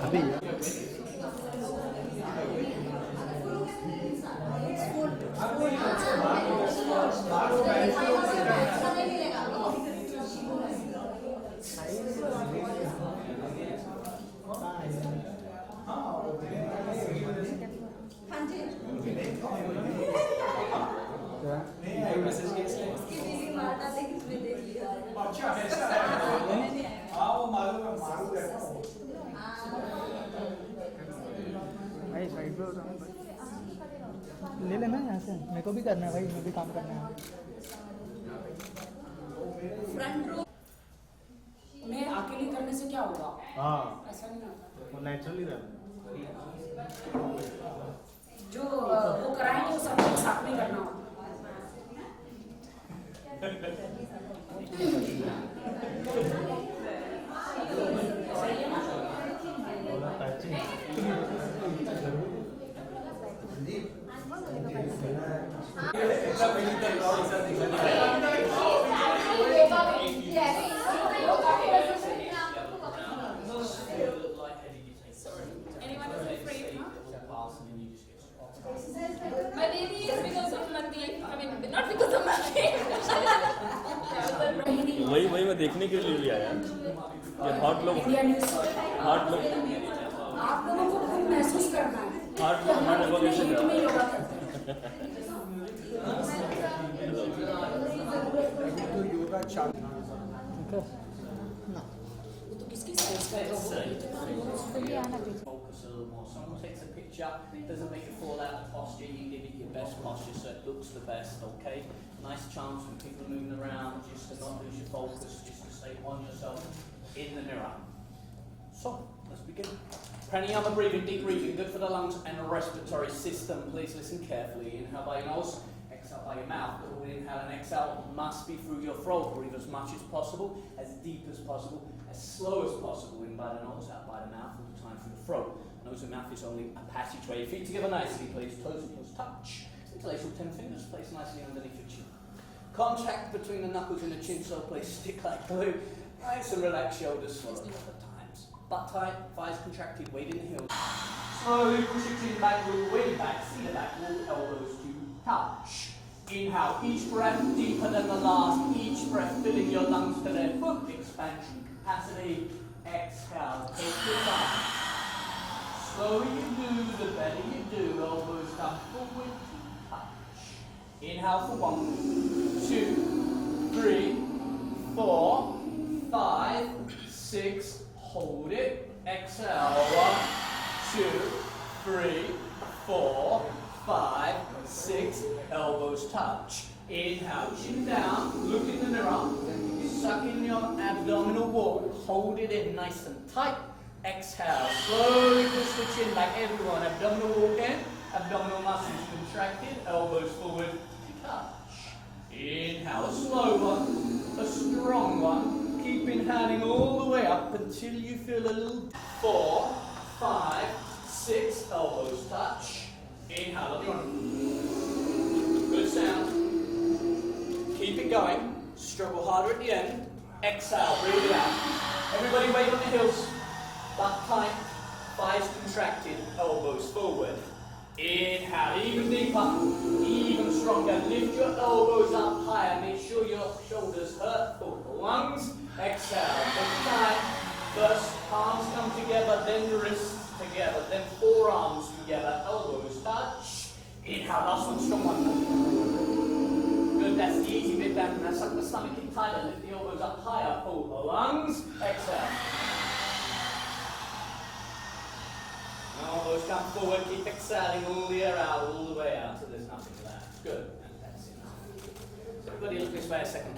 अभी भाई साइड पे हो रहा हूँ ले लेना यहाँ से, मेरे को भी करना है भाई, मैं भी काम करना है। फ्रंट रो में अकेले करने से क्या होगा? हाँ ऐसा नहीं होता। वो नेचुरली रहना। जो वो कराएंगे वो सब एक साथ में करना होगा। My baby is because of Mandeep. I mean, not because of Mandeep. वही मैं देखने के लिए भी आया। ये हॉट लोग इंडिया न्यूज़ हॉट लोग आप लोगों को खुद महसूस करना है। हॉट लोग हॉट एवोल्यूशन हिट में योगा करते हैं। वो तो किसकी साइज का है? Focus a little more. Someone takes a picture, doesn't make it fall out of posture, you give it your best posture so it looks the best, okay? Nice chance when people are moving around, just to not lose your focus, just to stay on yourself in the mirror. So, let's begin. Pranayama breathing, deep breathing, good for the lungs and the respiratory system. Please listen carefully. Inhale by your nose, exhale by your mouth. All inhale and exhale must be through your throat. Breathe as much as possible, as deep as possible, as slow as possible. In by the nose, out by the mouth, all the time through the throat. Nose and mouth is only a passageway. Feet together nicely, please. Toes and toes touch. Interlace 10 fingers, place nicely underneath your chin. Contact between the knuckles and the chin, so please stick like glue. Nice and relax shoulders, swallow a couple of times. Butt tight, thighs contracted, weight in the heels. Slowly push your chin back, move way back, see the back, walk elbows to touch. Inhale, each breath deeper than the last, each breath filling your lungs to their full expansion capacity. Exhale, take your time. Slower you do, the better you do. Elbows come forward to touch. Inhale for 1, 2, 3, 4, 5, 6. Hold it. Exhale. 1, 2, 3, 4, 5, 6. Elbows touch. Inhale, chin down. Look in the mirror. Suck in your abdominal wall. Hold it in nice and tight. Exhale. Slowly push the chin back. Everyone. Abdominal wall in. Abdominal muscles contracted. Elbows forward. Touch. Inhale. A slow one. A strong one. Keep inhaling all the way up until you feel a little. 4, 5, 6. Elbows touch. Inhale. Up front. Good sound. Keep it going. Struggle harder at the end. Exhale, breathe it out. Everybody weight on the heels. Butt tight, thighs contracted, elbows forward. Inhale, even deeper, even stronger. Lift your elbows up higher. Make sure your shoulders hurt for the lungs. Exhale, take time. First, palms come together, then the wrists together, then forearms together, elbows touch. Inhale, last one, strong one. Good, that's the easy bit down. Now suck the stomach in tighter, lift the elbows up higher, pull the lungs, exhale. Elbows come forward, keep exhaling all the air out, all the way out, so there's nothing left. Good, and that's enough. So everybody look this way a second.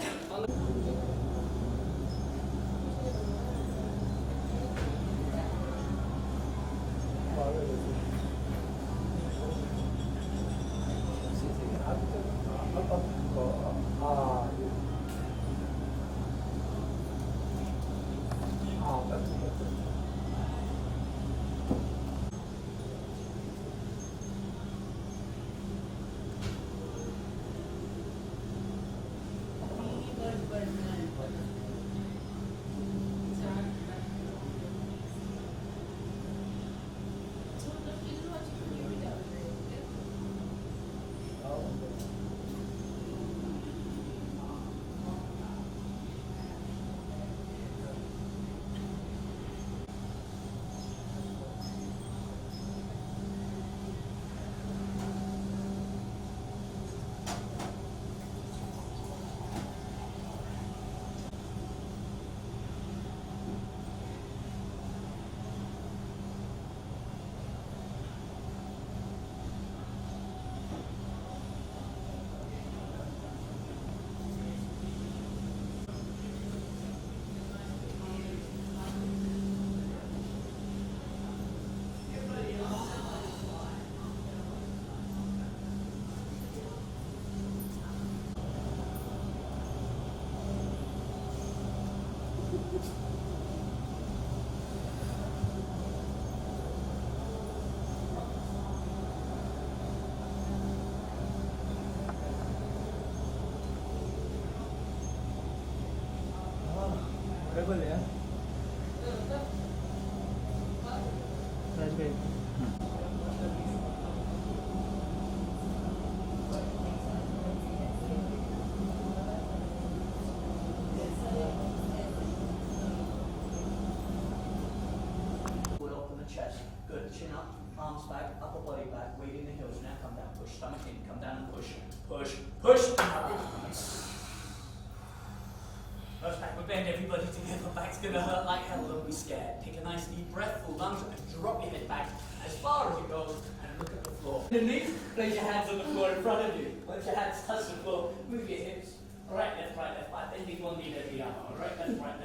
push, stomach in, come down and push, push, push. Nose backward bend, everybody together, back's gonna hurt like hell, don't be scared. Take a nice deep breath, full lunge, and drop your head back as far as it goes, and look at the floor. Underneath, place your hands on the floor in front of you. Let your hands touch the floor, move your hips, right, left, bending one knee, every arm, right, left, right.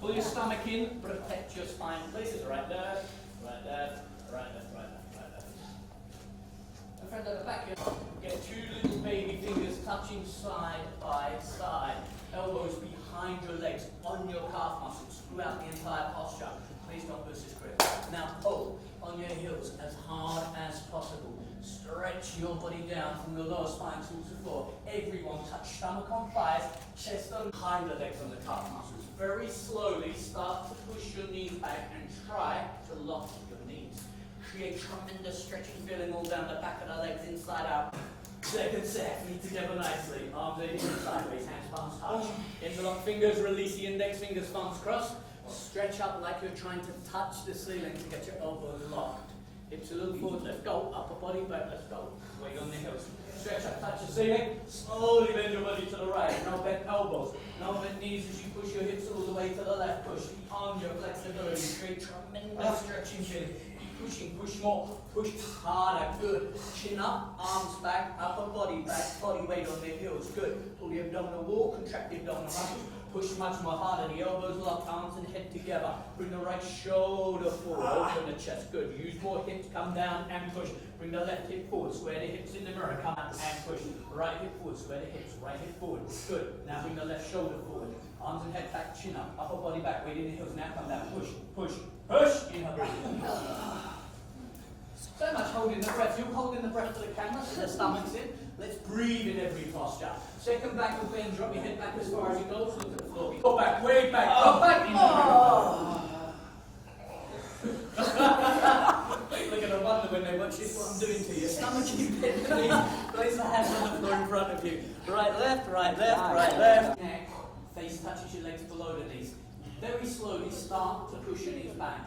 Pull your stomach in, protect your spine, places right there, right there, right left, right left, right left. And friend at the back, get two little baby fingers touching side by side. Elbows behind your legs, on your calf muscles, throughout the entire posture. Please don't lose this grip. Now pull on your heels as hard as possible. Stretch your body down from the lower spine towards the floor. Everyone touch stomach on thighs, chest on behind the legs on the calf muscles. Very slowly start to push your knees back and try to lock your knees. Create tremendous stretching feeling all down the back of the legs, inside out. Second set, feet together nicely. Arms in sideways, hands palms touch. Interlock fingers, release the index fingers, palms crossed. Stretch up like you're trying to touch the ceiling to get your elbows locked. Hips a little forward, let's go. Upper body back, let's go. Weight on the heels. Stretch up, touch the ceiling. Slowly bend your body to the right. No bent elbows. No bent knees as you push your hips all the way to the left. Push on your flexibility. Create tremendous stretching feeling. Pushing, push more, push harder, good. Chin up, arms back, upper body back, body weight on the heels, good. Pull the abdominal wall, contract the abdominal muscles, push much more harder, the elbows locked, arms and head together. Bring the right shoulder forward, open the chest, good. Use more hips, come down and push. Bring the left hip forward, square the hips in the mirror, come out and push. Right hip forward, square the hips, right hip forward, good. Now bring the left shoulder forward, arms and head back, chin up, upper body back, weight in the heels, now come down, push, push, push, inhale, breathe. So much holding the breath. You're holding the breath for the camera, so the stomach's in. Let's breathe in every posture. Second backward bend, drop your head back as far as it goes, look at the floor. Go back, way back, go back. Look at the wonder when they watch this, what I'm doing to you. Stomach in bed, please. Place the hands on the floor in front of you. Right, left, right, left, right, left. Neck, face touches your legs below the knees. Very slowly start to push your knees back.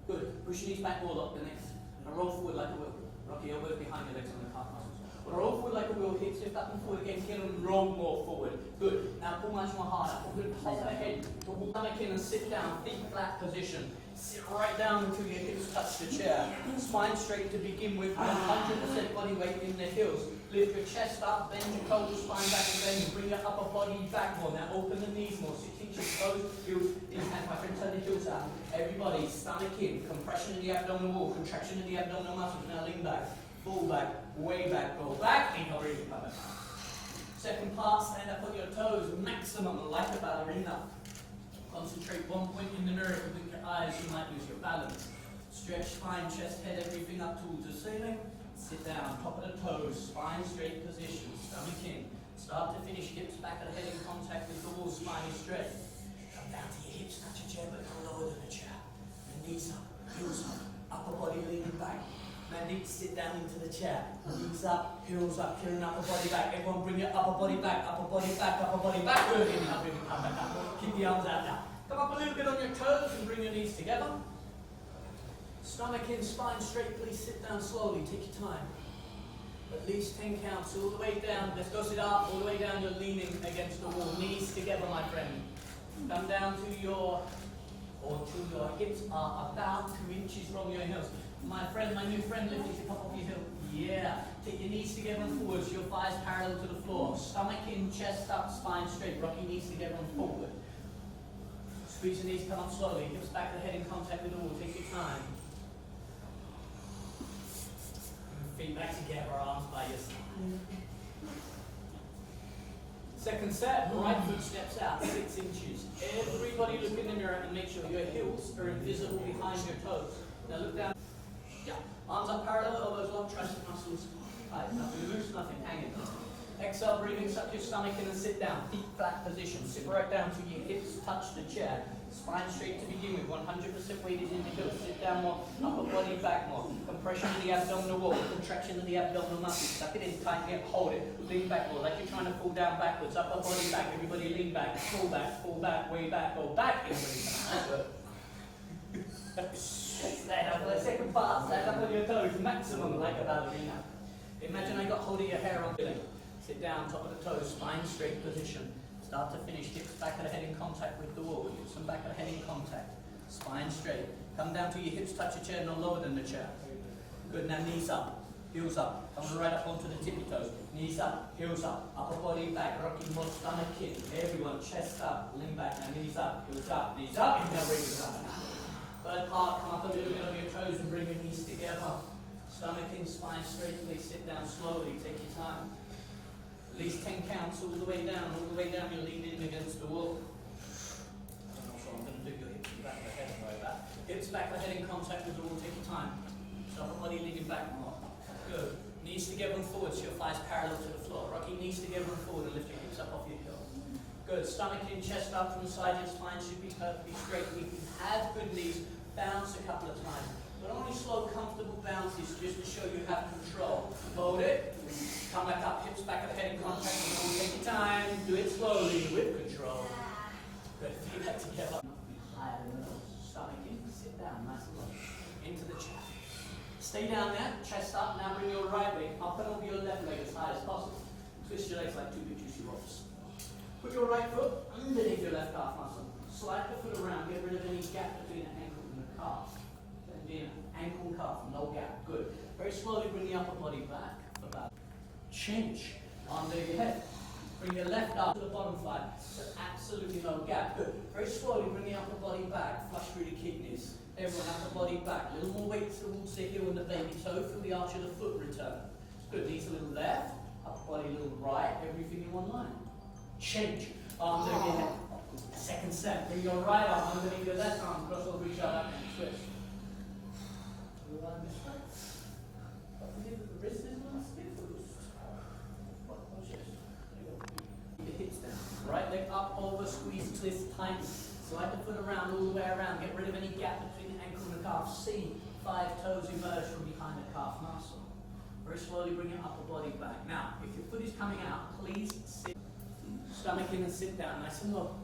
Good. Push your knees back, all up the next. And roll forward like a wheel. Rock your elbows behind your legs on the calf muscles. Roll forward like a wheel, hips lift up and forward again, again and roll more forward. Good. Now pull much more harder. Good. Hold the head, pull the stomach in and sit down, feet flat position. Sit right down until your hips touch the chair. Spine straight to begin with, 100% body weight in the heels. Lift your chest up, bend your toes, spine back and bend. Bring your upper body back more. Now open the knees more. Sit your toes, heels, these hands, my friend, turn the heels out. Everybody, stomach in, compression in the abdominal wall, contraction in the abdominal muscles. Now lean back, fall back, way back, go back, inhale, breathe, come back. Second part, stand up on your toes, maximum like a ballerina. Concentrate one point in the mirror. If you blink your eyes, you might lose your balance. Stretch spine, chest, head, everything up towards the ceiling. Sit down, top of the toes, spine straight position, stomach in. Start to finish, hips back of the head in contact with the wall, spine is straight. Come down to your hips, touch your chair, but go lower than the chair. And knees up, heels up, upper body leaning back. Mandy, sit down into the chair. Knees up, heels up, carrying upper body back. Everyone bring your upper body back, upper body back, upper body back. Good, inhale, bring it, come back up. Keep the arms out now. Come up a little bit on your toes and bring your knees together. Stomach in, spine straight, please sit down slowly, take your time. At least 10 counts, all the way down. Let's go sit up, all the way down, you're leaning against the wall. Knees together, my friend. Come down to your hips are about 2 inches from your heels. My friend, my new friend, lift your top of your heel. Yeah. Take your knees together and forwards, your thighs parallel to the floor. Stomach in, chest up, spine straight. Rock your knees together and forward. Squeeze your knees, come up slowly. Hips back of the head in contact with the wall. Take your time. Feet back together, arms by your side. Second set, right foot steps out, 6 inches. Everybody look in the mirror and make sure your heels are invisible behind your toes. Now look down. Yeah. Arms up parallel, elbows locked, tricep muscles tight. Nothing loose, nothing hanging. Exhale, breathing, suck your stomach in and sit down. Feet flat position. Sit right down till your hips touch the chair. Spine straight to begin with. 100% weight is in the heels. Sit down more. Upper body back more. Compression in the abdominal wall. Contraction in the abdominal muscles. Suck it in, tighten it, hold it. Lean back more. Like you're trying to fall down backwards. Upper body back. Everybody lean back. Fall back, way back, go back. Stand up for the second part. Stand up on your toes. Maximum like a ballerina. Imagine I got hold of your hair on your leg. Sit down, top of the toes, spine straight position. Start to finish, hips back of the head in contact with the wall. Hips and back of the head in contact. Spine straight. Come down to your hips, touch your chair, no lower than the chair. Good, now knees up, heels up. Come right up onto the tippy toes. Knees up, heels up. Upper body back, rocking more stomach in. Everyone, chest up, lean back. Now knees up, heels up, knees up. Now bring it up. Third part, come up a little bit on your toes and bring your knees together. Stomach in, spine straight. Please sit down slowly, take your time. At least 10 counts all the way down, you're leaning against the wall. And also I'm going to do your hips and back of the head like that. Hips back of the head in contact with the wall, take your time. So upper body leaning back more. Good. Knees together and forward, so your thighs parallel to the floor. Rock your knees together and forward and lift your hips up off your heel. Good. Stomach in, chest up from the side, your spine should be perfectly straight. If you have good knees, bounce a couple of times. But only slow, comfortable bounces just to show you have control. Hold it. Come back up, hips back of the head in contact. Take your time. Do it slowly with control. Good. Feet back together. Higher than the nose. Stomach in. Sit down. Nice and low. Into the chest. Stay down there. Chest up. Now bring your right leg up and over your left leg as high as possible. Twist your legs like two big juicy rolls. Put your right foot underneath your left calf muscle. Slide the foot around. Get rid of any gap between the ankle and the calf. Ankle and calf, no gap. Good. Very slowly bring the upper body back. About. Change. Under your head. Bring your left arm to the bottom fly. So absolutely no gap. Good. Very slowly bring the upper body back. Flush through the kidneys. Everyone upper body back. A little more weight towards the heel and the baby toe. Feel the arch of the foot return. Good. Knees a little left. Upper body a little right. Everything in one line. Change. Arms over your head. Second set. Bring your right arm underneath your left arm. Cross over each other and twist. The wrist is a little stiff. Keep the hips down. Right leg up, over, squeeze, twist, tighten. Slide the foot around, all the way around. Get rid of any gap between the ankle and the calf. See 5 toes emerge from behind the calf muscle. Very slowly bring your upper body back. Now, if your foot is coming out, please sit. Stomach in and sit down, nice and low.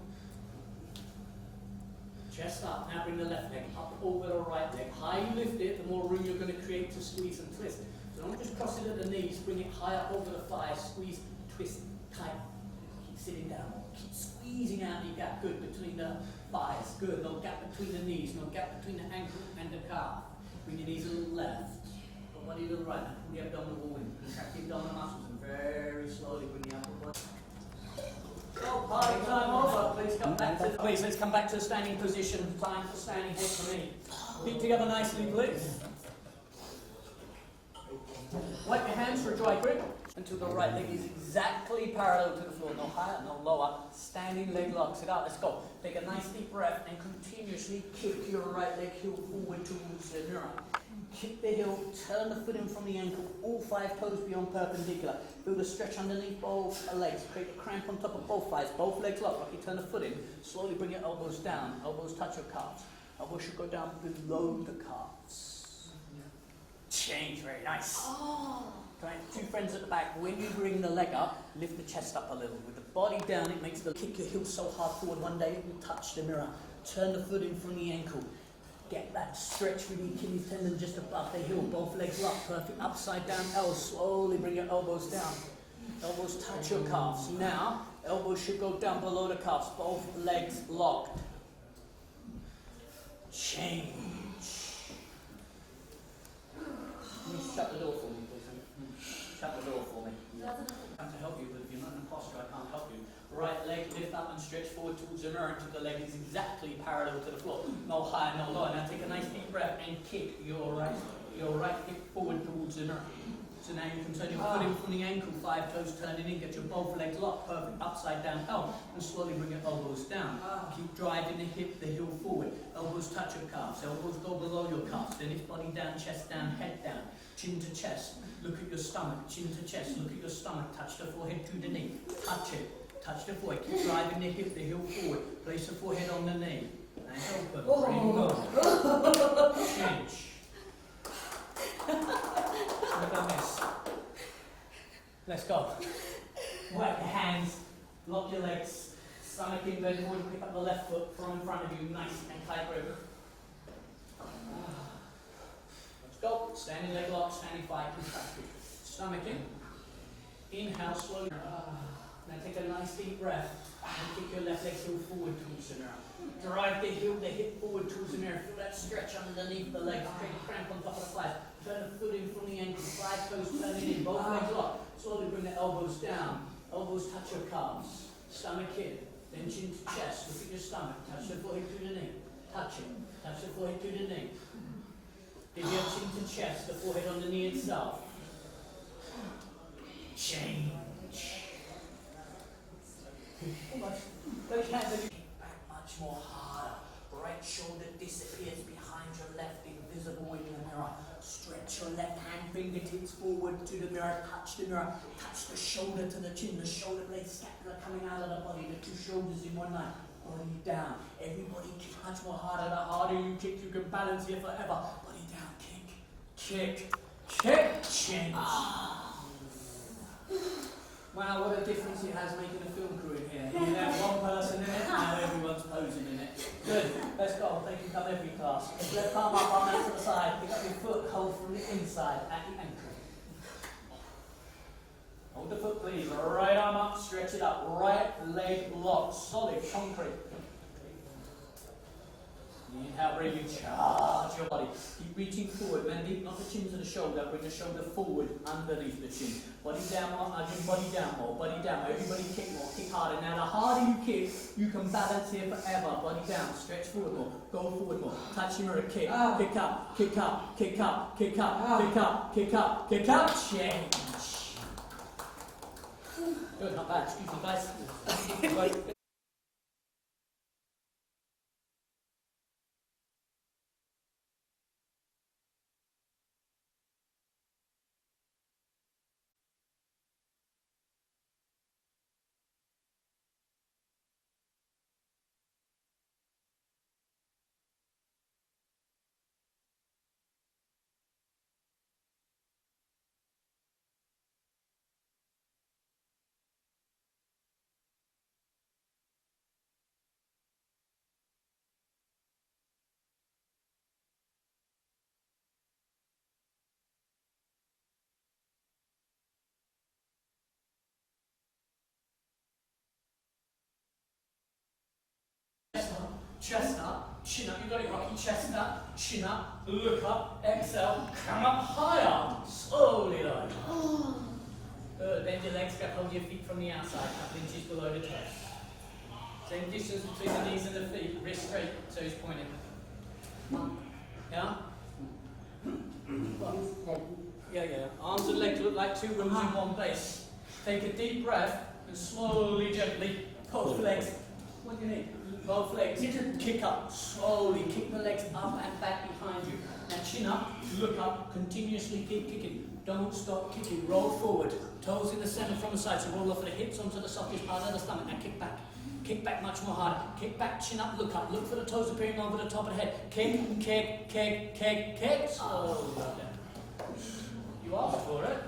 Chest up. Now bring the left leg up over the right leg. Higher you lift it, the more room you're going to create to squeeze and twist. So don't just cross it at the knees. Bring it higher over the thighs. Squeeze, twist, tight. Keep sitting down. Keep squeezing out the gap. Good between the thighs. Good. No gap between the knees. No gap between the ankle and the calf. Bring your knees a little left. Body a little right. Now pull the abdominal wall in. Contract the abdominal muscles and very slowly bring the upper body. Oh, party time over. Please come back to. Please, let's come back to the standing position. Time for standing here for me. Feet together nicely, please. Wipe your hands for a dry grip until the right leg is exactly parallel to the floor. No higher, no lower. Standing leg lock. Sit out. Let's go. Take a nice deep breath and continuously kick your right leg heel forward towards the mirror. Kick the heel, turn the foot in from the ankle, all 5 toes beyond perpendicular. Feel the stretch underneath both legs. Create a cramp on top of both thighs, both legs locked. Rocky, turn the foot in. Slowly bring your elbows down. Elbows touch your calves. Elbows should go down below the calves. Change, very nice. Right, 2 friends at the back. When you bring the leg up, lift the chest up a little. With the body down, it makes the kick your heel so hard forward. One day it will touch the mirror. Turn the foot in from the ankle. Get that stretch with the Achilles tendon just above the heel. Both legs locked. Perfect. Upside down L. Slowly bring your elbows down. Elbows touch your calves. Now, elbows should go down below the calves. Both legs locked. Change. Can you shut the door for me, please? Shut the door for me. I'm to help you, but if you're not in a posture, I can't help you. Right leg lift up and stretch forward towards the mirror until the leg is exactly parallel to the floor. No higher, no lower. Now take a nice deep breath and kick your right hip forward towards the mirror. So now you can turn your foot in from the ankle, 5 toes turning in, get your both legs locked, perfect, upside down L, and slowly bring your elbows down. Keep driving the hip, the heel forward. Elbows touch your calves, elbows go below your calves. Then it's body down, chest down, head down, chin to chest. Look at your stomach, chin to chest. Look at your stomach, touch the forehead to the knee. Touch it. Touch the forehead, keep driving the hip, the heel forward. Place the forehead on the knee. Nice open. Bring go. Change. Look at this. Let's go. Wipe your hands, lock your legs, stomach in, bend forward, pick up the left foot from in front of you, nice and tight grip. Let's go. Standing leg lock, standing fight, Stomach in. Inhale slowly. Now take a nice deep breath and kick your left leg heel forward towards the mirror. Drive the hip forward towards the mirror. Feel that stretch underneath the legs. Create a cramp on top of the thighs. Turn the foot in from the ankle. Side toes turning in. Both legs locked. Slowly bring the elbows down. Elbows touch your calves. Stomach in. Then chin to chest. Look at your stomach. Touch the forehead to the knee. Touch it. Touch the forehead to the knee. Give your chin to chest. The forehead on the knee itself. Change. Almost. Those hands are back much more harder. Right shoulder disappears behind your left, invisible in the mirror. Stretch your left hand, fingertips forward to the mirror. Touch the mirror. Touch the shoulder to the chin. The shoulder blade scapula coming out of the body. The two shoulders in one line. Body down. Everybody kick much more harder. The harder you kick, you can balance here forever. Body down. Kick. Kick. Kick. Change. Wow, what a difference it has making a film crew in here. You have one person in it, now everyone's posing in it. Good. Let's go. They can come every class. Left arm up, arm out to the side. Pick up your foot, hold from the inside at the ankle. Hold the foot, please. Right arm up, stretch it up. Right leg locked. Solid, concrete. Inhale, breathing, charge your body. Keep reaching forward, bend deep, not the chin to the shoulder, bring the shoulder forward underneath the chin. Body down more, body down more, body down more. Everybody kick more, kick harder. Now the harder you kick, you can balance here forever. Body down, stretch forward more, go forward more. Touch your mirror, kick, kick up, kick up, kick up, kick up, kick up, kick up, kick up, change. Good, not bad, excuse me guys. Chest up, chin up, you got it Rocky, chest up, chin up, look up, exhale, come up higher, slowly lower. Good, bend your legs back, hold your feet from the outside, a couple inches below the chest. Same distance between the knees and the feet, wrist straight, toes pointing. Yeah? Yeah. Arms and legs look like two rooms in one place. Take a deep breath and slowly, gently, both legs. What do you need? Both legs, kick up, slowly kick the legs up and back behind you. Now chin up, look up, continuously keep kicking. Don't stop kicking, roll forward. Toes in the center from the side, so roll off the hips onto the softest part of the stomach. Now kick back. Kick back much more harder. Kick back, chin up, look up. Look for the toes appearing over the top of the head. Kick, kick, kick, kick, kick. Slowly go down. You asked for it.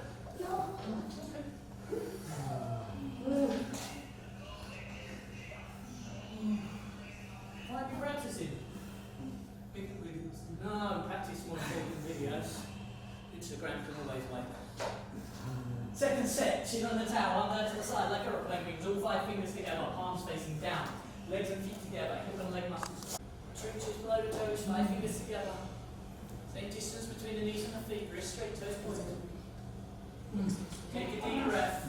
Why are you practicing? No, practice more important videos. Instagram can always wait. Second set, chin on the towel, arm down to the side like aeroplane wings, all 5 fingers together, palms facing down, legs and feet together, hip and leg muscles. 2 inches below the toes, 5 fingers together. Same distance between the knees and the feet, wrist straight, toes pointed. Take a deep breath,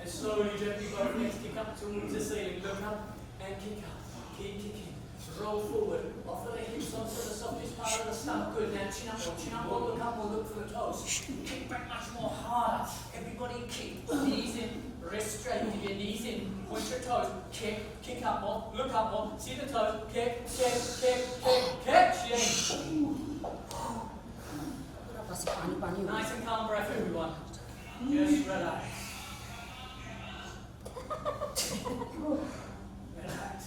and slowly, gently both legs kick up towards the ceiling, look up and kick up. Keep kicking. Roll forward. Offer the hips onto the softest part of the stomach. Good. Now chin up or look up or look for the toes. Kick back much more harder. Everybody kick. Knees in. Wrist straight. With your knees in. Point your toes. Kick. Kick up more. Look up more. See the toes. Kick. Kick. Kick. Kick. Kick. Change. Nice and calm breath, everyone. Just relax. Relax.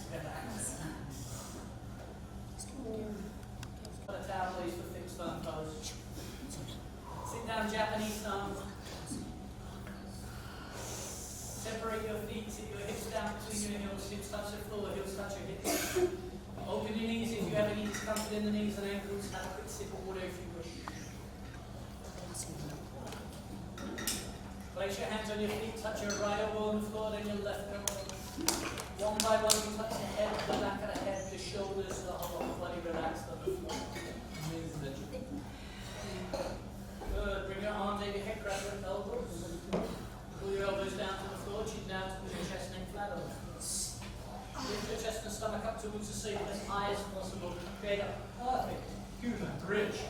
Got a towel, please, for fixed firm pose. Sit down, Japanese style. Separate your feet, sit your hips down between your heels, hips touch the floor, heels touch your hips. Open your knees if you have any discomfort in the knees and ankles. Have a quick sip of water if you wish. Place your hands on your feet, touch your right elbow on the floor, then your left elbow. One by one, you touch the head, the back of the head, the shoulders, the whole body relaxed on the floor. Good. Bring your arms over your head, grab your elbows. Pull your elbows down to the floor, chin down towards your chest, neck flat over. Lift your chest and stomach up towards the ceiling as high as possible. Create a perfect human bridge.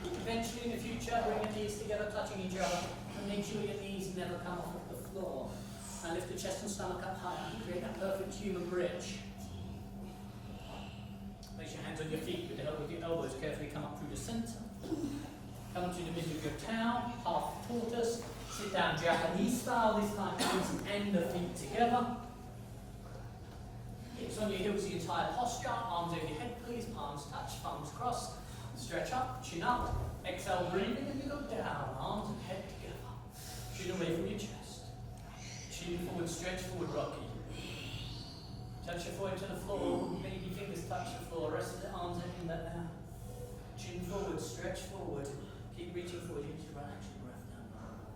Eventually in the future, bring your knees together, touching each other, and make sure your knees never come off of the floor. And lift the chest and stomach up high. Create a perfect human bridge. Place your hands on your feet with the help of your elbows. Carefully come up through the center. Come to the middle of your towel, half tortoise. Sit down Japanese style, this time hands and the feet together. Hips on your heels, the entire posture. Arms over your head, please. Palms touch, thumbs crossed. Stretch up, chin up. Exhale, breathing, and you go down. Arms and head together. Chin away from your chest. Chin forward, stretch forward, rocky. Touch your forehead to the floor. Baby fingers touch the floor. Rest of the arms in that down. Chin forward, stretch forward. Keep reaching forward. Use your right action breath down.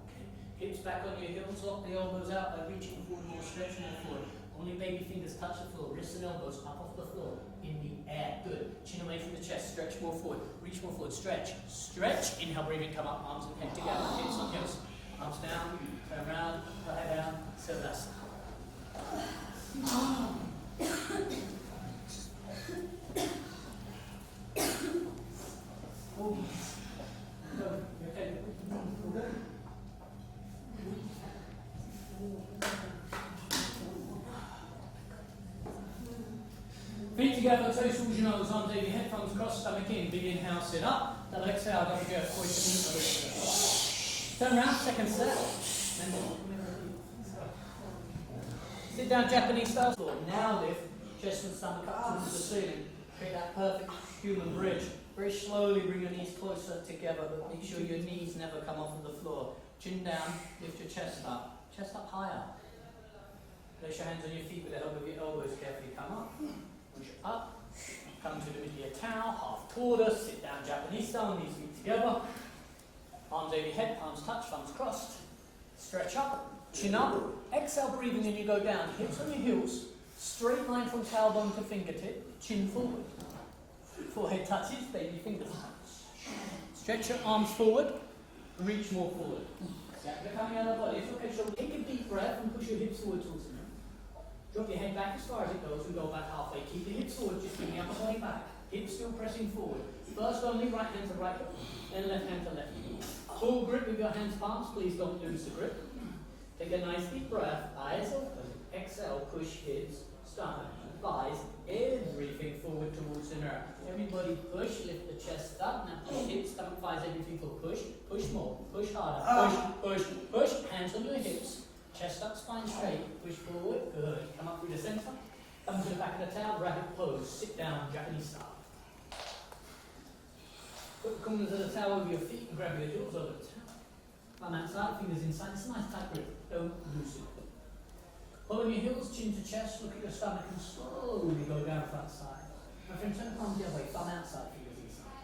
Okay. Hips back on your heels. Lock the elbows out by reaching forward more, stretching forward. Only baby fingers touch the floor. Wrists and elbows up off the floor. In the air. Good. Chin away from the chest. Stretch more forward. Reach more forward. Stretch. Stretch. Inhale, breathing. Come up. Arms and head together. Hips on heels. Arms down. Turn around. Put head down. Savasana. Feet together, toes towards your nose, arms over your head, thumbs crossed, stomach in. Big inhale, sit up. Double exhale, double jerk, hoist the knee. Turn around, second set. Sit down, Japanese style. Now lift, chest and stomach up towards the ceiling. Create that perfect human bridge. Very slowly bring your knees closer together, but make sure your knees never come off of the floor. Chin down, lift your chest up. Chest up higher. Place your hands on your feet with the help of your elbows. Carefully come up. Push up. Come to the middle of your towel, half tortoise. Sit down, Japanese style, knees feet together. Arms over your head, palms touch, thumbs crossed. Stretch up, chin up. Exhale, breathing, and you go down. Hips on your heels. Straight line from tailbone to fingertip. Chin forward. Forehead touches, baby fingers touch. Stretch your arms forward. Reach more forward. They're coming out of the body. It's okay, so take a deep breath and push your hips forward towards the middle. Drop your head back as far as it goes and go back halfway. Keep the hips forward, just bring the upper body back. Hips still pressing forward. First only right hand to right hip, then left hand to left hip. Full grip with your hands palms, please don't lose the grip. Take a nice deep breath, eyes open. Exhale, push hips, stomach, thighs, everything forward towards the mirror. Everybody push, lift the chest up. Now push hips, stomach, thighs, everything for push. Push more, push harder. Push, push, push. Hands on your hips. Chest up, spine straight. Push forward. Good. Come up through the center. Come to the back of the towel. Rabbit pose. Sit down, Japanese style. Put the corners of the towel over your feet and grab your heels over the towel. Thumb outside, fingers inside. It's a nice tight grip. Don't lose it. Hold on your heels, chin to chest. Look at your stomach and slowly go down front side. My friend, turn the palms the other way. Thumb outside, fingers inside.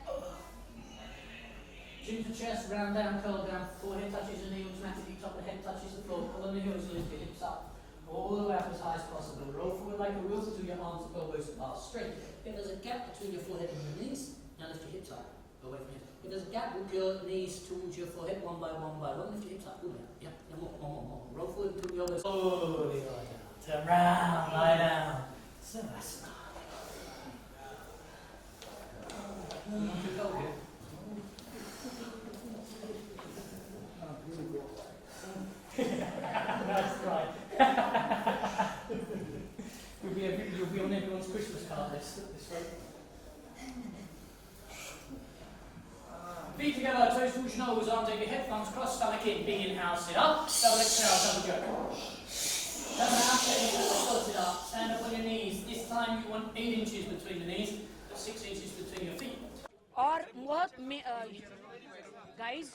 Chin to chest, round down, curl down. Forehead touches the knee automatically. Top of the head touches the floor. Pull on the heels and lift your hips up. All the way up as high as possible. Roll forward like a wheel until your arms and elbows are straight. If there's a gap between your forehead and your knees, now lift your hips up. Go away from here. If there's a gap, with your knees towards your forehead, one by one by one. Lift your hips up. All the way up. Yep. More. Roll forward until your elbows. Slowly lie down. Turn round, lie down. Savasana. That's right. You'll be on everyone's Christmas card list this week. Feet together, toes towards your nose, arms over your head, thumbs crossed, stomach in. Big inhale, sit up. Double exhale, double jerk. Turn around, sit up. Stand up on your knees. This time you want 8 inches between the knees, but 6 inches between your feet. और बहुत guys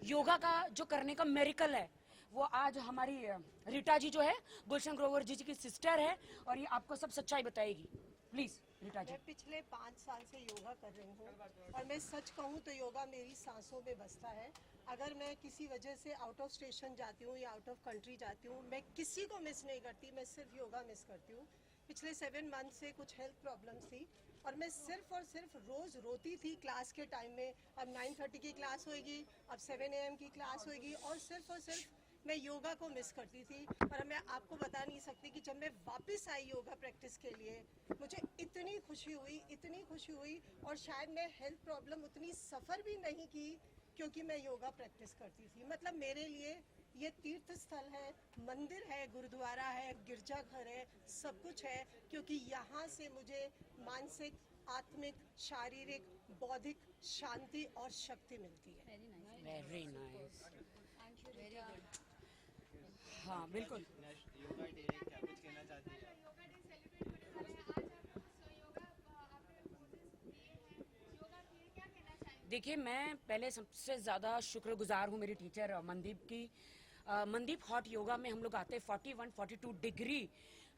yoga का जो करने का मेरिकल है वो आज हमारी रीटा जी जो है गुलशन ग्रोवर जी की सिस्टर है और ये आपको सब सच्चाई बताएगी प्लीज रीटा जी? मैं पिछले 5 साल से योगा कर रही हूँ और मैं सच कहूँ तो योगा मेरी सांसों में बसता है। अगर मैं किसी वजह से आउट ऑफ स्टेशन जाती हूँ या आउट ऑफ कंट्री जाती हूँ, मैं किसी को मिस नहीं करती, मैं सिर्फ योगा मिस करती हूँ। पिछले 7 मंथ से कुछ हेल्थ प्रॉब्लम्स थी और मैं सिर्फ और सिर्फ रोज़ रोती थी क्लास के टाइम में। अब 9:30 की क्लास होएगी, अब 7 AM की क्लास होएगी और सिर्फ मैं योगा को मिस करती थी। और मैं आपको बता नहीं सकती कि जब मैं वापस आई योगा प्रैक्टिस के लिए, मुझे इतनी खुशी हुई और शायद मैं हेल्थ प्रॉब्लम उतनी सफ़र भी नहीं की क्योंकि मैं योगा प्रैक्टिस करती थी। मतलब मेरे लिए ये तीर्थ स्थल है, मंदिर है, गुरुद्वारा है, गिरजाघर है, सब कुछ है, क्योंकि यहाँ से मुझे मानसिक, आत्मिक, शारीरिक, बौद्धिक शांति और शक्ति मिलती है। Very nice. हाँ बिल्कुल। योगा डे है, क्या कुछ कहना चाहती हैं? देखिए, मैं पहले सबसे ज़्यादा शुक्रगुजार हूँ मेरी टीचर मनदीप की। मनदीप हॉट योगा में हम लोग आते हैं 41-42 डिग्री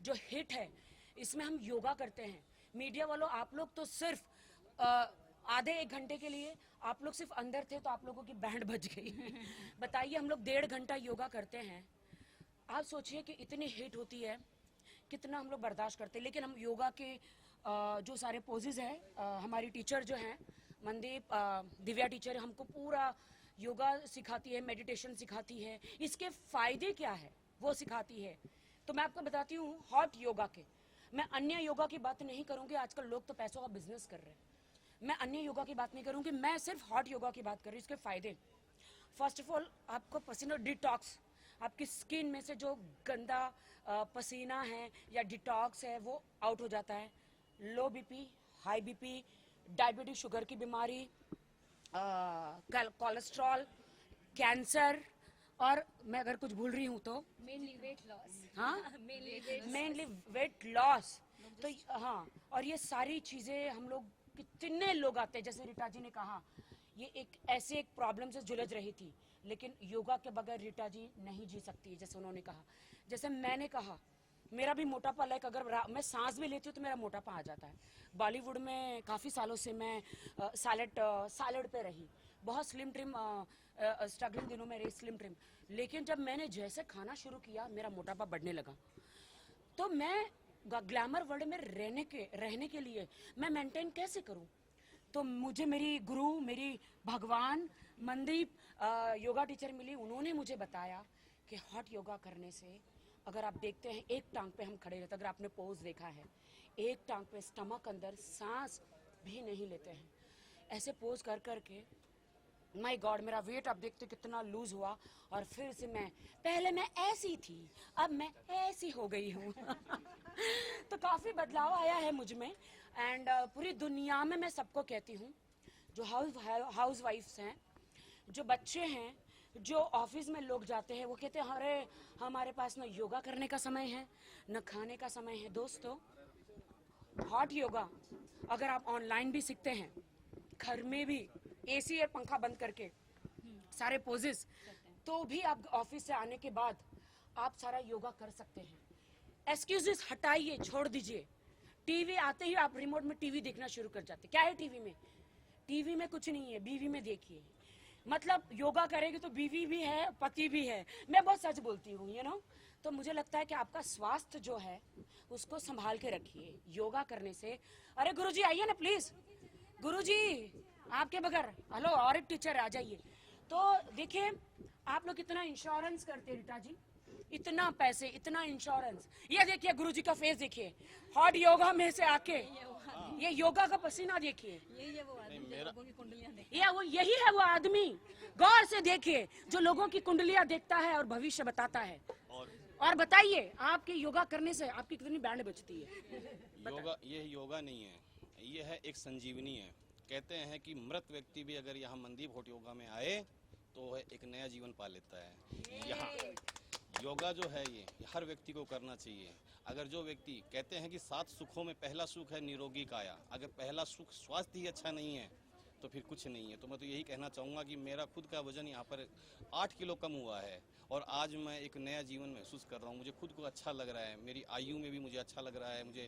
जो हिट है, इसमें हम योगा करते हैं। मीडिया वालों, आप लोग तो सिर्फ आधे 1 घंटे के लिए आप लोग सिर्फ अंदर थे तो आप लोगों की बैंड बज गई। बताइए, हम लोग 1.5 घंटा योगा करते हैं। आप सोचिए कि इतनी हिट होती है, कितना हम लोग बर्दाश्त करते हैं। लेकिन हम योगा के जो सारे पोजेज हैं, हमारी टीचर जो हैं मनदीप, दिव्या टीचर, हमको पूरा योगा सिखाती है, मेडिटेशन सिखाती है। इसके फ़ायदे क्या है वो सिखाती है। तो मैं आपको बताती हूँ हॉट योगा के। मैं अन्य योगा की बात नहीं करूँगी, आजकल लोग तो पैसों का बिजनेस कर रहे हैं। मैं अन्य योगा की बात नहीं करूँगी, मैं सिर्फ हॉट योगा की बात कर रही हूँ। इसके फ़ायदे, फर्स्ट ऑफ ऑल, आपको पसीना डिटॉक्स, आपकी स्किन में से जो गंदा पसीना है या डिटॉक्स है वो आउट हो जाता है। लो BP, high BP, diabetes, sugar की बीमारी, कोलेस्ट्रॉल, कैंसर, और मैं अगर कुछ भूल रही हूँ तो मेनली वेट लॉस। हाँ, मेनली वेट लॉस। तो हाँ, और ये सारी चीज़ें हम लोग, कितने लोग आते हैं, जैसे रीटा जी ने कहा, ये एक प्रॉब्लम से जुलझ रही थी, लेकिन योगा के बगैर रीटा जी नहीं जी सकती, जैसे उन्होंने कहा। जैसे मैंने कहा, मेरा भी मोटापा, लाइक अगर मैं सांस भी लेती हूँ तो मेरा मोटापा आ जाता है। बॉलीवुड में काफ़ी सालों से मैं सैलड पे रही, बहुत स्लिम ट्रिम, स्ट्रगलिंग दिनों में रही स्लिम ट्रिम। लेकिन जब मैंने जैसे खाना शुरू किया, मेरा मोटापा बढ़ने लगा। तो मैं ग्लैमर वर्ल्ड में रहने के लिए मैं मेंटेन कैसे करूं? तो मुझे मेरी गुरु, मेरी भगवान मनदीप योगा टीचर मिली। उन्होंने मुझे बताया कि हॉट योगा करने से, अगर आप देखते हैं, एक टांग पे हम खड़े रहते, अगर आपने पोज देखा है, एक टांग पे स्टमक अंदर, सांस भी नहीं लेते हैं, ऐसे पोज कर करके, माय गॉड, मेरा वेट अब देखते कितना लूज हुआ। और फिर से पहले मैं ऐसी थी, अब मैं ऐसी हो गई हूँ। तो काफ़ी बदलाव आया है मुझ में। एंड पूरी दुनिया में मैं सबको कहती हूँ, जो हाउस वाइफ्स हैं, जो बच्चे हैं, जो ऑफिस में लोग जाते हैं, वो कहते हैं अरे हमारे पास ना योगा करने का समय है, न खाने का समय है। दोस्तों, हॉट योगा अगर आप ऑनलाइन भी सीखते हैं, घर में भी एसी और पंखा बंद करके सारे पोजेस, तो भी आप ऑफिस से आने के बाद आप सारा योगा कर सकते हैं। एक्सक्यूजेस हटाइए, छोड़ दीजिए। टीवी आते ही आप रिमोट में टीवी देखना शुरू कर जाते। क्या है टीवी में? टीवी में कुछ नहीं है, बीवी में देखिए। मतलब योगा करेगी तो बीवी भी है, पति भी है। मैं बहुत सच बोलती हूँ, यू नो। तो मुझे लगता है कि आपका स्वास्थ्य जो है उसको संभाल के रखिए योगा करने से। अरे गुरुजी आइए ना प्लीज, गुरुजी आपके बगैर, हेलो, और एक टीचर आ जाइए। तो देखिए, आप लोग कितना इंश्योरेंस करते हैं रीटा जी, इतना पैसे, इतना इंश्योरेंस। ये देखिए गुरुजी का फेस देखिए, हॉट योगा में से आके, ये योगा का पसीना देखिए, यही है वो आदमी। गौर से देखिए, जो लोगों की कुंडलियां देखता है और भविष्य बताता है। और बताइए, आपके योगा करने से आपकी कितनी बैंड बचती है? ये योगा नहीं है, ये है एक संजीवनी है। कहते हैं कि मृत व्यक्ति भी अगर यहाँ मनदीप हॉट योगा में आए तो वह एक नया जीवन पा लेता है। यहाँ योगा जो है ये हर व्यक्ति को करना चाहिए। अगर जो व्यक्ति, कहते हैं कि 7 सुखों में पहला सुख है निरोगी काया, अगर पहला सुख स्वास्थ्य ही अच्छा नहीं है तो फिर कुछ नहीं है। तो मैं तो यही कहना चाहूँगा कि मेरा खुद का वजन यहाँ पर 8 किलो कम हुआ है और आज मैं एक नया जीवन महसूस कर रहा हूँ। मुझे खुद को अच्छा लग रहा है, मेरी आयु में भी मुझे अच्छा लग रहा है, मुझे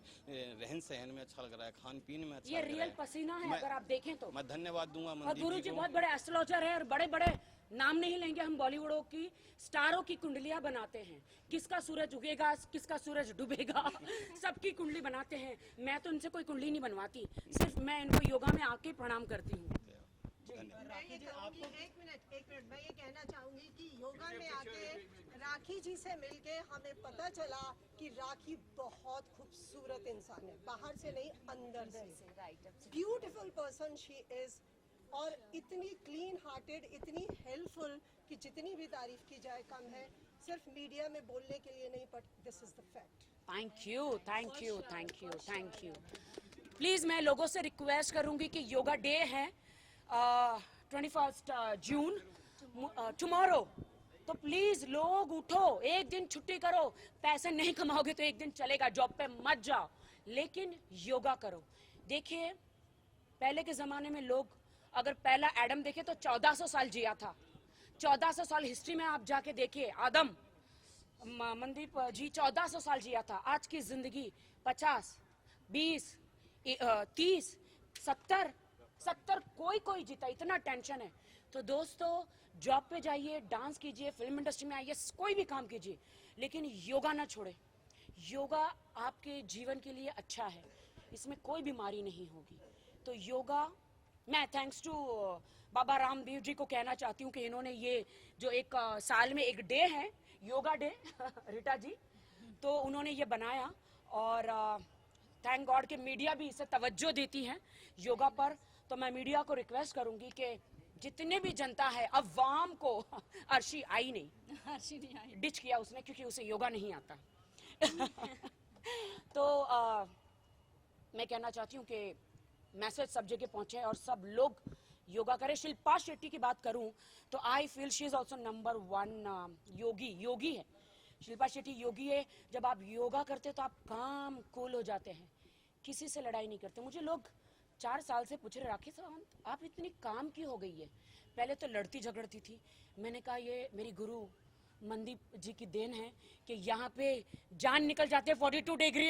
रहन सहन में अच्छा लग रहा है, खान पीन में अच्छा ये लग रहा रियल है। पसीना है अगर आप देखें तो। मैं धन्यवाद दूंगा और मनदीप गुरु जी जी को। बहुत बड़े एस्ट्रोलॉजर है और बड़े बड़े नाम नहीं लेंगे हम, बॉलीवुडों की स्टारों की कुंडलियां बनाते हैं, किसका सूरज उगेगा किसका सूरज डूबेगा सबकी कुंडली बनाते हैं। मैं तो इनसे कोई कुंडली नहीं बनवाती, सिर्फ मैं इनको योगा में आके प्रणाम करती हूँ। मैं ये कहूंगी, एक मिनट मैं ये कहना चाहूंगी कि योगा में आके राखी जी से मिलके हमें पता चला कि राखी बहुत खूबसूरत इंसान है, बाहर से नहीं अंदर से। ब्यूटीफुल पर्सन शी इज, और इतनी क्लीन हार्टेड, इतनी हेल्पफुल कि जितनी भी तारीफ की जाए कम है। सिर्फ मीडिया में बोलने के लिए नहीं, but this is the fact. Thank you thank you thank you thank you. Please मैं लोगों से रिक्वेस्ट करूंगी कि योगा डे है 21 जून टुमारो, तो प्लीज लोग उठो, एक दिन छुट्टी करो। पैसे नहीं कमाओगे तो एक दिन चलेगा, जॉब पे मत जाओ, लेकिन योगा करो। देखिए पहले के जमाने में लोग, अगर पहला एडम देखे तो 1400 साल जिया था। 1400 साल हिस्ट्री में आप जाके देखिए, आदम मनदीप जी 1400 साल जिया था। आज की जिंदगी 50, 20, 30, 70 कोई जीता, इतना टेंशन है। तो दोस्तों जॉब पे जाइए, डांस कीजिए, फिल्म इंडस्ट्री में आइए, कोई भी काम कीजिए, लेकिन योगा ना छोड़े। योगा आपके जीवन के लिए अच्छा है, इसमें कोई बीमारी नहीं होगी। तो योगा, मैं थैंक्स टू बाबा रामदेव जी को कहना चाहती हूँ कि इन्होंने ये जो एक साल में एक डे है योगा डे रीटा जी, तो उन्होंने ये बनाया, और थैंक गॉड कि मीडिया भी इसे तवज्जो देती है योगा पर। तो मैं मीडिया को रिक्वेस्ट करूंगी कि जितने भी जनता है, अवाम को, अर्शी आई नहीं, डिच किया उसने क्योंकि उसे योगा नहीं आता तो मैं कहना चाहती हूँ कि मैसेज सब जगह पहुंचे और सब लोग योगा करें। शिल्पा शेट्टी की बात करूं तो I feel she is also number 1 योगी है। शिल्पा शेट्टी योगी है। जब आप योगा करते तो आप काम कूल हो जाते हैं, किसी से लड़ाई नहीं करते। मुझे लोग 4 साल से पूछ रहे, राखी सावंत आप इतनी काम की हो गई है, पहले तो लड़ती झगड़ती थी। मैंने कहा ये मेरी गुरु मनदीप जी की देन है कि यहाँ पे जान निकल जाते हैं 42 डिग्री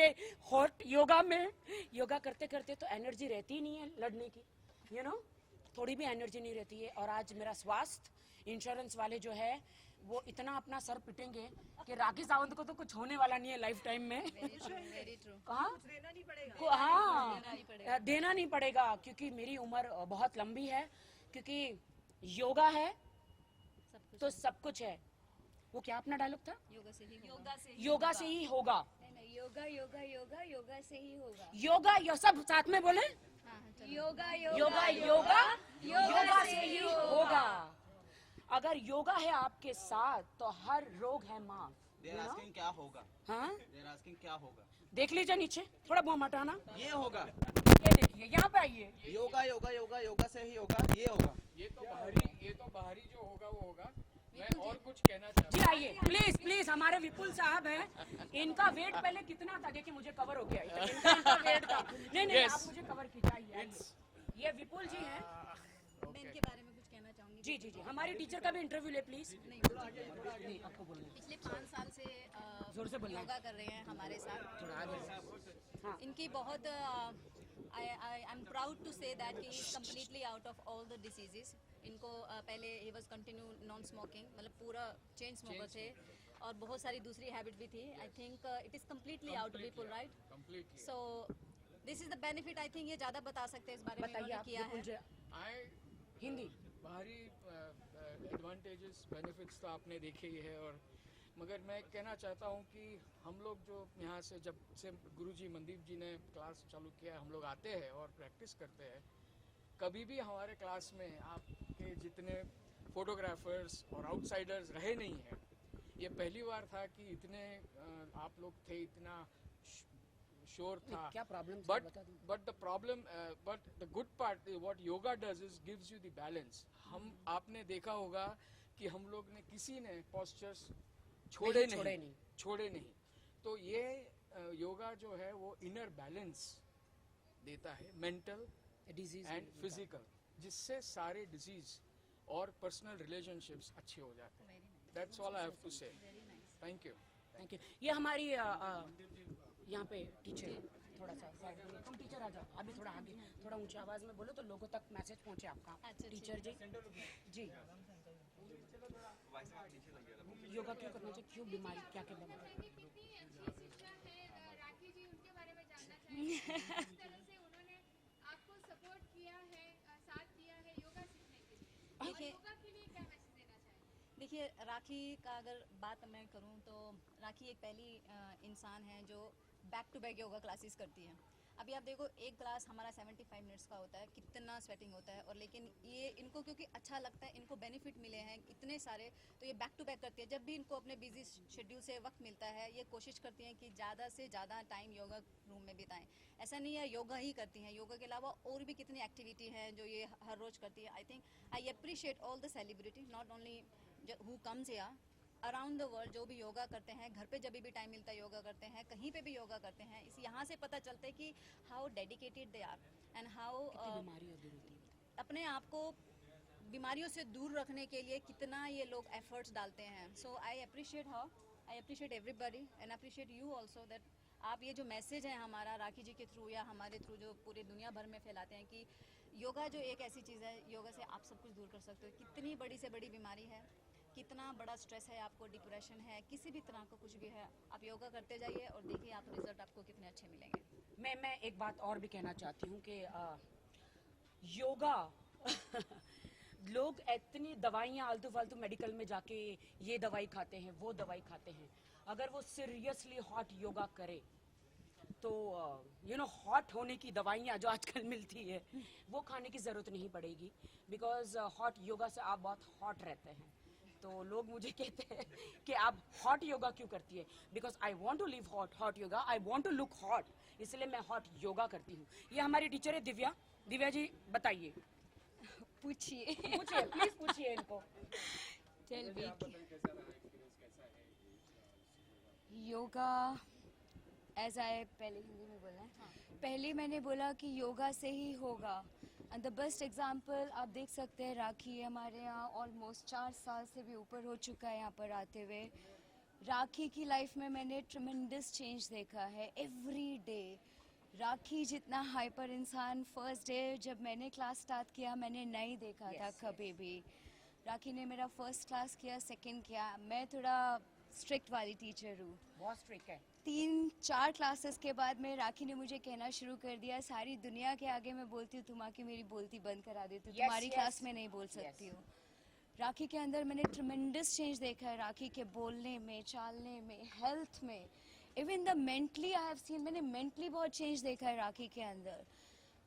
हॉट योगा में। योगा करते करते तो एनर्जी रहती ही नहीं है लड़ने की, यू नो, थोड़ी भी एनर्जी नहीं रहती है। और आज मेरा स्वास्थ्य इंश्योरेंस वाले जो है वो इतना अपना सर पिटेंगे कि राखी सावंत को तो कुछ होने वाला नहीं है लाइफ टाइम में कहाँ हाँ देना नहीं पड़ेगा, क्योंकि मेरी उम्र बहुत लंबी है, क्योंकि योगा है तो सब कुछ है। वो क्या अपना डायलॉग था? योगा से ही होगा। योगा से ही होगा। योगा यो सब साथ में बोले, योगा से ही होगा। अगर योगा है आपके साथ तो हर रोग है माँ। क्या होगा? हाँ क्या होगा? देख लीजिए नीचे, थोड़ा मुंह हटाना। ये होगा, ये देखिए, यहाँ पे आइए। योगा से ही होगा। ये होगा। ये तो बाहरी जो होगा वो होगा। मैं और कुछ कहना चाहता जी आइए प्लीज हमारे विपुल साहब हैं, इनका वेट पहले कितना था देखिए, मुझे कवर हो गया इनका वेट था। नहीं आप मुझे कवर कीजिए। ये विपुल जी हैं, मैं इनके बारे में कुछ कहना चाहूंगी। जी हमारी टीचर का भी इंटरव्यू ले प्लीज। नहीं आपको बोलना। पिछले 5 साल से जोर से बोलना। योगा कर रहे हैं हमारे साथ। थोड़ा आगे। हाँ। इनकी बहुत I am proud to say that he is completely out of all the diseases. इनको पहले ही वाज कंटिन्यू नॉन स्मोकिंग, मतलब पूरा चेन स्मोकर थे, और बहुत सारी दूसरी हैबिट भी थी। I think it is completely out Vipul, right? So this is the benefit. I think ये ज़्यादा बता सकते हैं इस बारे में, इन्होंने किया है। हिंदी बाहरी एडवांटेजेस बेनिफिट्स तो आपने देखे ही है, और मगर मैं कहना चाहता हूँ कि हम लोग जो यहाँ से जब से गुरुजी मनदीप जी ने क्लास चालू किया, हम लोग आते हैं और प्रैक्टिस करते हैं। कभी भी हमारे क्लास में आपके जितने फोटोग्राफर्स और आउटसाइडर्स रहे नहीं हैं। ये पहली बार था कि इतने आप लोग थे, इतना शोर था। क्या problem? But the good part what yoga does is gives you the balance. आपने देखा होगा कि हम लोग ने किसी ने पोस्चर्स छोड़े नहीं। तो ये योगा जो है वो इनर बैलेंस देता है, मेंटल डिजीज एंड फिजिकल, जिससे सारे डिजीज और पर्सनल रिलेशनशिप्स अच्छे हो जाते हैं। That's all I have to say. Thank you. Thank you. ये हमारी यहाँ पे टीचर है, थोड़ा सा साइड में तुम टीचर आ जाओ, अभी थोड़ा आगे, थोड़ा ऊंची आवाज में बोलो तो लोगों तक मैसेज पहुंचे आपका। टीचर जी जी योगा क्यों करना चाहिए, क्यों बीमारी, क्या क्या बीमारी? देखिए राखी का अगर बात मैं करूं तो राखी एक पहली इंसान है जो back to back yoga classes करती है। अभी आप देखो एक क्लास हमारा 75 मिनट्स का होता है, कितना स्वेटिंग होता है, और लेकिन ये इनको क्योंकि अच्छा लगता है, इनको बेनिफिट मिले हैं इतने सारे, तो ये बैक टू बैक करती है। जब भी इनको अपने बिजी शेड्यूल से वक्त मिलता है ये कोशिश करती हैं कि ज़्यादा से ज़्यादा टाइम योगा रूम में बिताएं। ऐसा नहीं है योगा ही करती हैं, योगा के अलावा और भी कितनी एक्टिविटी हैं जो ये हर रोज़ करती है। I think I appreciate all the celebrity, not only who comes here, around the world जो भी योगा करते हैं, घर पे जब भी टाइम मिलता है योगा करते हैं, कहीं पे भी योगा करते हैं। इस यहाँ से पता चलता है कि how dedicated they are and how अपने आप को बीमारियों से दूर रखने के लिए कितना ये लोग एफर्ट्स डालते हैं। So I appreciate her, I appreciate everybody and appreciate you also that आप ये जो मैसेज है हमारा राखी जी के थ्रू या हमारे थ्रू जो पूरे दुनिया भर में फैलाते हैं कि योगा जो एक ऐसी चीज़ है, योगा से आप सब कुछ दूर कर सकते हो। कितनी बड़ी से बड़ी बीमारी है, कितना बड़ा स्ट्रेस है आपको, डिप्रेशन है, किसी भी तरह का कुछ भी है, आप योगा करते जाइए और देखिए आप रिजल्ट आपको कितने अच्छे मिलेंगे। मैं एक बात और भी कहना चाहती हूँ कि योगा लोग इतनी दवाइयाँ आलतू फालतू मेडिकल में जाके ये दवाई खाते हैं, वो दवाई खाते हैं। अगर वो सीरियसली हॉट योगा करे तो हॉट होने की दवाइयाँ जो आजकल मिलती है वो खाने की ज़रूरत नहीं पड़ेगी, बिकॉज हॉट योगा से आप बहुत हॉट रहते हैं। तो लोग मुझे कहते हैं कि आप हॉट योगा क्यों करती है, because I want to live hot yoga, I want to look hot, इसलिए मैं हॉट योगा करती हूँ। ये हमारी टीचर है दिव्या। दिव्या जी बताइए, पूछिए प्लीज पूछिए इनको। योगा एज आई पहले हिंदी में बोला है, पहले मैंने बोला कि योगा से ही होगा। एंड द बेस्ट एग्जाम्पल आप देख सकते हैं राखी हमारे यहाँ ऑलमोस्ट 4 साल से भी ऊपर हो चुका है यहाँ पर आते हुए। राखी की लाइफ में मैंने ट्रेमेंडस चेंज देखा है एवरी डे। राखी जितना हाइपर इंसान फर्स्ट डे जब मैंने क्लास स्टार्ट किया मैंने नहीं देखा था कभी भी। राखी ने मेरा फर्स्ट क्लास किया, सेकंड किया। मैं थोड़ा स्ट्रिक्ट वाली टीचर हूँ, बहुत स्ट्रिक्ट है। 3-4 क्लासेस के बाद में राखी ने मुझे कहना शुरू कर दिया, सारी दुनिया के आगे मैं बोलती हूँ तुम आके मेरी बोलती बंद करा देती हो, तुम्हारी क्लास में नहीं बोल सकती हो। राखी के अंदर मैंने ट्रेमेंडस चेंज देखा है, राखी के बोलने में, चालने में, हेल्थ में, even the mentally I have seen, मैंने मेंटली बहुत चेंज देखा है राखी के अंदर।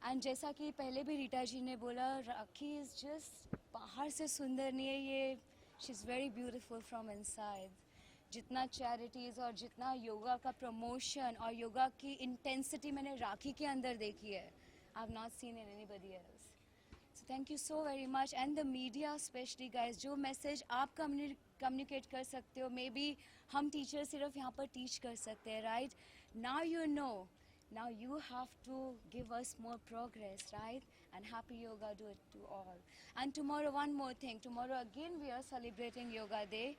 एंड जैसा कि पहले भी रीटा जी ने बोला, राखी इज़ जस्ट बाहर से सुंदर नहीं है, ये she is very beautiful from inside. जितना चैरिटीज़ और जितना योगा का प्रमोशन और योगा की इंटेंसिटी मैंने राखी के अंदर देखी है, I have not seen in anybody else. So thank you so very much and the media specially guys, जो मैसेज आप कम्युनिकेट कर सकते हो, मे बी हम टीचर सिर्फ यहाँ पर टीच कर सकते हैं, right? Now you know, now you have to give us more progress, right? And happy yoga to all. And tomorrow one more thing, tomorrow again we are celebrating yoga day.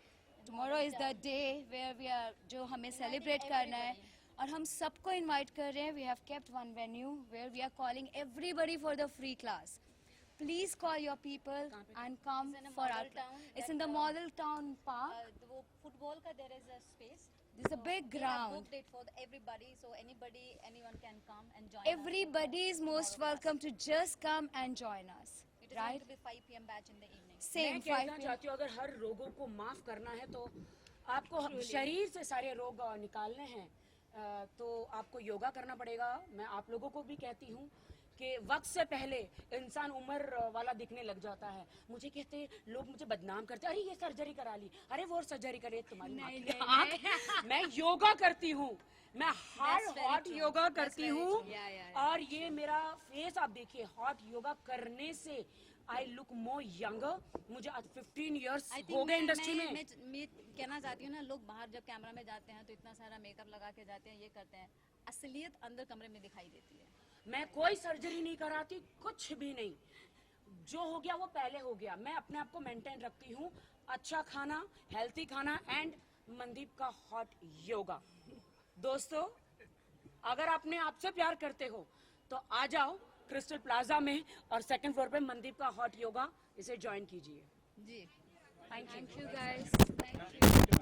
Tomorrow is the day where we are जो हमें celebrate करना है और हम सबको invite कर रहे हैं. We have kept one venue where we are calling everybody for the free class. Please call your people and come for our class. It's in the Model Town Park. वो football का there is a space. There's a big We have ground. booked it for everybody, so anyone can come and join Everybody is most welcome to just come and join us. It is right? going to be 5 p.m. batch in the evening. Same मैं 5 कहना p.m. चाहती हूँ अगर हर रोगों को माफ करना है तो आपको शरीर से सारे रोग निकालने हैं तो आपको योगा करना पड़ेगा। मैं आप लोगों को भी कहती हूँ कि वक्त से पहले इंसान उम्र वाला दिखने लग जाता है। मुझे कहते हैं लोग, मुझे बदनाम करते हैं, अरे ये सर्जरी करा ली, अरे वो सर्जरी करे, तुम्हारी आँख। मैं योगा करती हूँ, मैं हॉट योगा करती हूँ और ये मेरा फेस आप देखिए, हॉट योगा करने से आई लुक मोर यंगर। मुझे आज 15 इयर्स हो गए इंडस्ट्री में। मैं कहना चाहती हूँ ना, लोग बाहर जब कैमरा में जाते हैं तो इतना सारा मेकअप लगा के जाते हैं, ये करते हैं, असलियत अंदर कमरे में दिखाई देती है। मैं कोई सर्जरी नहीं कराती, कुछ भी नहीं। जो हो गया वो पहले हो गया। मैं अपने आप को मेंटेन रखती हूँ, अच्छा खाना, हेल्थी खाना एंड मनदीप का हॉट योगा। दोस्तों, अगर आपने आपसे प्यार करते हो तो आ जाओ क्रिस्टल प्लाजा में और सेकंड फ्लोर पे मनदीप का हॉट योगा, इसे ज्वाइन कीजिए। जी, thank you guys, thank you.